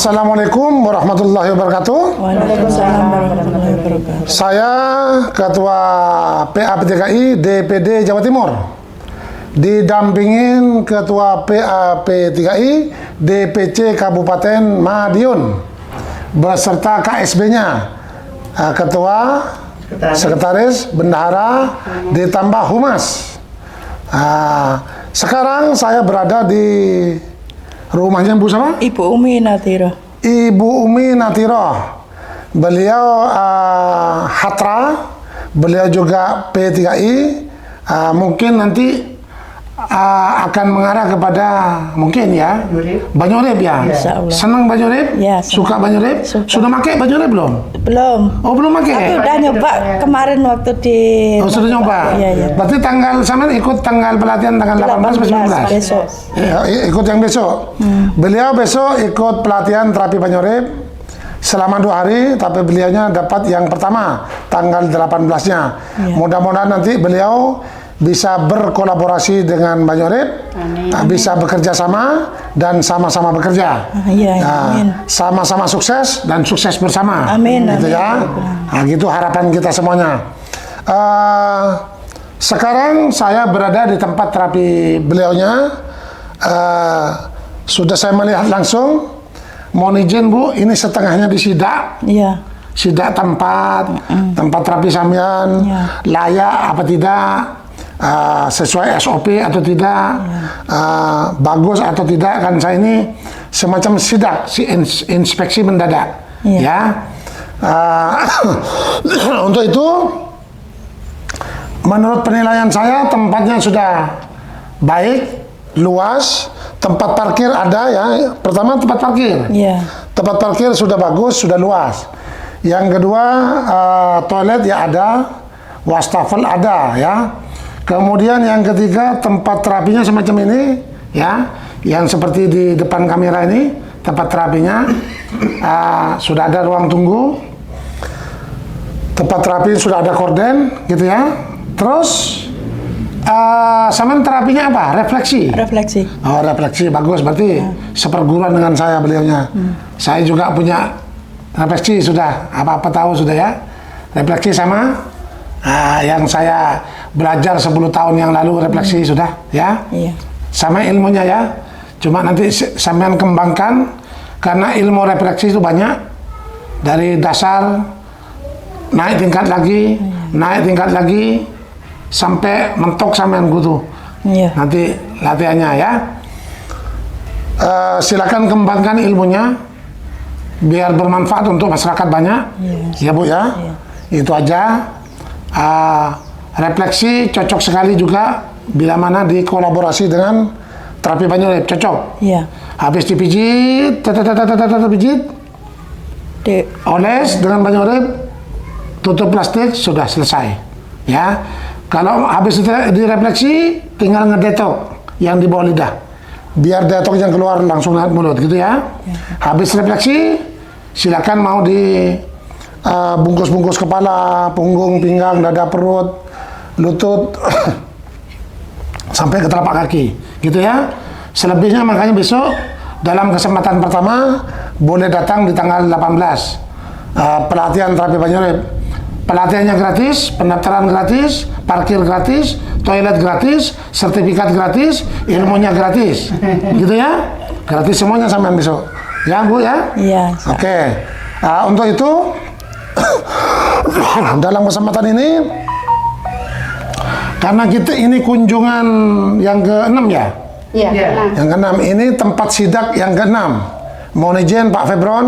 Assalamualaikum warahmatullahi wabarakatuh. Waalaikumsalam warahmatullahi wabarakatuh. Saya Ketua PAP3I DPD Jawa Timur, didampingin Ketua PAP3I DPC Kabupaten Madiun beserta KSB-nya, Ketua, Sekretaris, Bendahara, ditambah Humas. Sekarang saya berada di rumahnya Bu siapa? Ibu Umi Natiro. Ibu Umi Natiro. Beliau Hatra, beliau juga P3I. Mungkin nanti akan mengarah kepada mungkin ya baju urip ya. Senang baju urip? Ya, suka baju urip? Sudah pakai baju urip belum? Belum. Oh, belum pakai. Tapi udah nyoba kemarin waktu di. Oh, sudah nyoba. Iya. Berarti tanggal sama ikut tanggal pelatihan tanggal 18 atau 19? Besok. Ikut yang besok. Beliau besok ikut pelatihan terapi baju urip selama 2 hari, tapi beliaunya dapat yang pertama tanggal 18-nya. Mudah-mudahan nanti beliau bisa berkolaborasi dengan Banyu Urip, bisa bekerja sama dan sama-sama bekerja. Sama-sama sukses dan sukses bersama. Amin. Gitu ya. Nah, gitu harapan kita semuanya. Sekarang saya berada di tempat terapi beliaunya. Sudah saya melihat langsung. Mohon izin Bu, ini setengahnya disidak. Iya. Sidak tempat terapi sampean, layak apa tidak, sesuai SOP atau tidak, bagus atau tidak, kan saya ini semacam sidak, inspeksi mendadak, ya. Untuk itu, menurut penilaian saya tempatnya sudah baik, luas, tempat parkir ada ya. Pertama tempat parkir, tempat parkir sudah bagus, sudah luas. Yang kedua toilet ya ada, wastafel ada ya. Kemudian yang ketiga tempat terapinya semacam ini ya, yang seperti di depan kamera ini tempat terapinya. Sudah ada ruang tunggu, tempat terapi sudah ada korden gitu ya. Terus sama terapinya apa? Refleksi. Oh, refleksi bagus, berarti seperguruan dengan saya beliaunya. Saya juga punya refleksi sudah, apa-apa tahu sudah ya. Refleksi sama yang saya belajar 10 tahun yang lalu, refleksi sudah ya. Sama ilmunya ya. Cuma nanti sampean kembangkan, karena ilmu refleksi itu banyak. Dari dasar naik tingkat lagi, sampai mentok sampean gitu. Nanti latihannya ya. Silakan kembangkan ilmunya biar bermanfaat untuk masyarakat banyak. Ya Bu ya. Itu aja. Refleksi cocok sekali juga bila mana dikolaborasi dengan terapi Banyu Urip, cocok. Habis dipijit, pijit, oles dengan Banyu Urip, tutup plastik, sudah selesai. Ya. Kalau habis direfleksi, tinggal ngedetok yang di bawah lidah, biar detok yang keluar langsung lewat mulut gitu ya. Habis refleksi, silakan mau di bungkus-bungkus kepala, punggung, pinggang, dada, perut, lutut, sampai ke telapak kaki, gitu ya. Selebihnya makanya besok dalam kesempatan pertama boleh datang di tanggal 18 pelatihan terapi Banyu Urip. Pelatihannya gratis, pendaftaran gratis, parkir gratis, toilet gratis, sertifikat gratis, ilmunya gratis, gitu ya. Gratis semuanya sampean besok, ya Bu ya. Oke. Untuk itu dalam kesempatan ini, karena kita ini kunjungan yang ke-6 ya? Yang ke-6, ini tempat sidak yang ke-6. Mohon izin Pak Febron,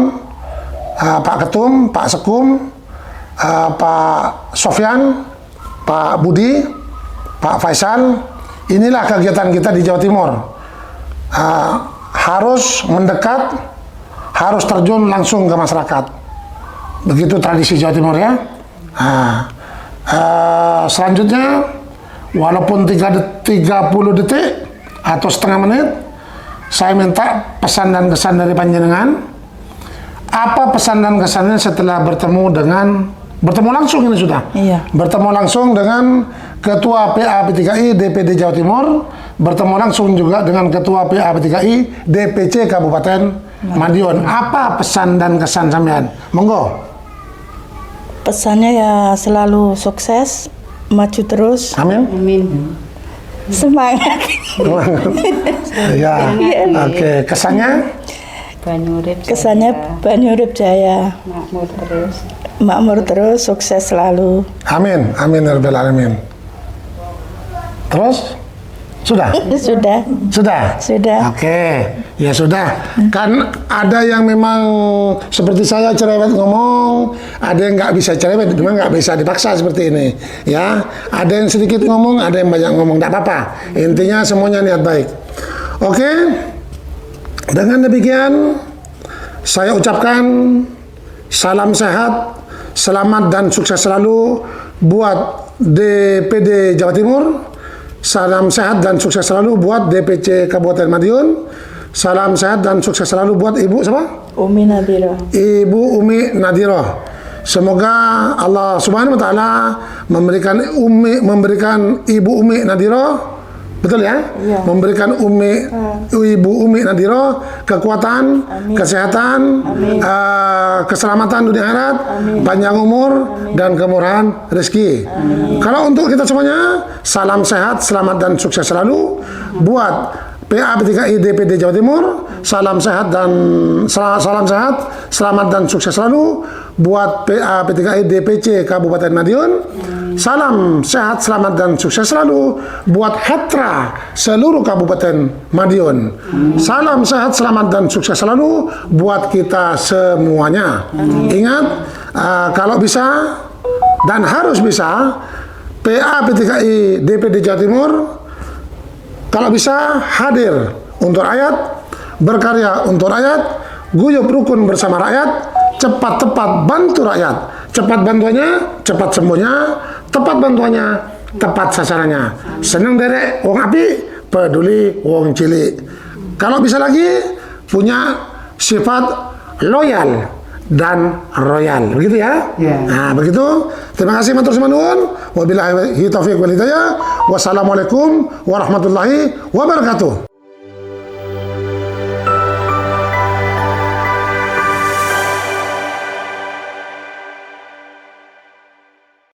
Pak Ketum, Pak Sekum, Pak Sofyan, Pak Budi, Pak Faisal. Inilah kegiatan kita di Jawa Timur. Harus mendekat, harus terjun langsung ke masyarakat. Begitu tradisi Jawa Timur ya. Selanjutnya, walaupun 30 detik atau setengah menit, saya minta pesan dan kesan dari panjenengan. Apa pesan dan kesannya setelah bertemu langsung ini sudah? Bertemu langsung dengan Ketua PAP3I DPD Jawa Timur, bertemu langsung juga dengan Ketua PAP3I DPC Kabupaten Madiun. Apa pesan dan kesan sampean? Monggo. Pesannya ya selalu sukses, maju terus, Amin. semangat. Ya. Oke, kesannya? Kesannya Banyurip Jaya, makmur terus, sukses selalu. Amin. Amin ya rabbal alamin. Terus? Sudah? Sudah? Oke, ya sudah. Kan ada yang memang seperti saya cerewet ngomong, ada yang nggak bisa cerewet, cuma nggak bisa dipaksa seperti ini. Ya, ada yang sedikit ngomong, ada yang banyak ngomong, nggak apa-apa. Intinya semuanya niat baik. Oke, dengan demikian saya ucapkan salam sehat, selamat dan sukses selalu buat DPD Jawa Timur. Salam sehat dan sukses selalu buat DPC Kabupaten Madiun. Salam sehat dan sukses selalu buat Ibu siapa? Umi Nadiro. Ibu Umi Nadiro. Semoga Allah Subhanahu wa taala memberikan Ibu Umi Nadiro, betul ya? Iya. Memberikan Ibu Umi Nadiro kekuatan, kesehatan, keselamatan dunia akhirat, panjang umur dan kemurahan rezeki. Kalau untuk kita semuanya, salam sehat, selamat dan sukses selalu buat PA P3I DPD Jawa Timur. Salam sehat, selamat dan sukses selalu buat PA P3I DPC Kabupaten Madiun. Salam sehat, selamat dan sukses selalu buat Hetra seluruh Kabupaten Madiun. Salam sehat, selamat dan sukses selalu buat kita semuanya. Ingat, kalau bisa dan harus bisa, PA P3I DPD Jawa Timur kalau bisa hadir untuk rakyat, berkarya untuk rakyat, guyup rukun bersama rakyat, cepat tepat bantu rakyat. Cepat bantuannya, cepat sembuhnya, tepat bantuannya, tepat sasarannya. Seneng derek wong api, peduli wong cilik. Kalau bisa lagi punya sifat loyal dan royal, begitu ya? Nah, begitu. Terima kasih matur nuwun. Wabillahi taufiq wal hidayah. Wassalamualaikum warahmatullahi wabarakatuh.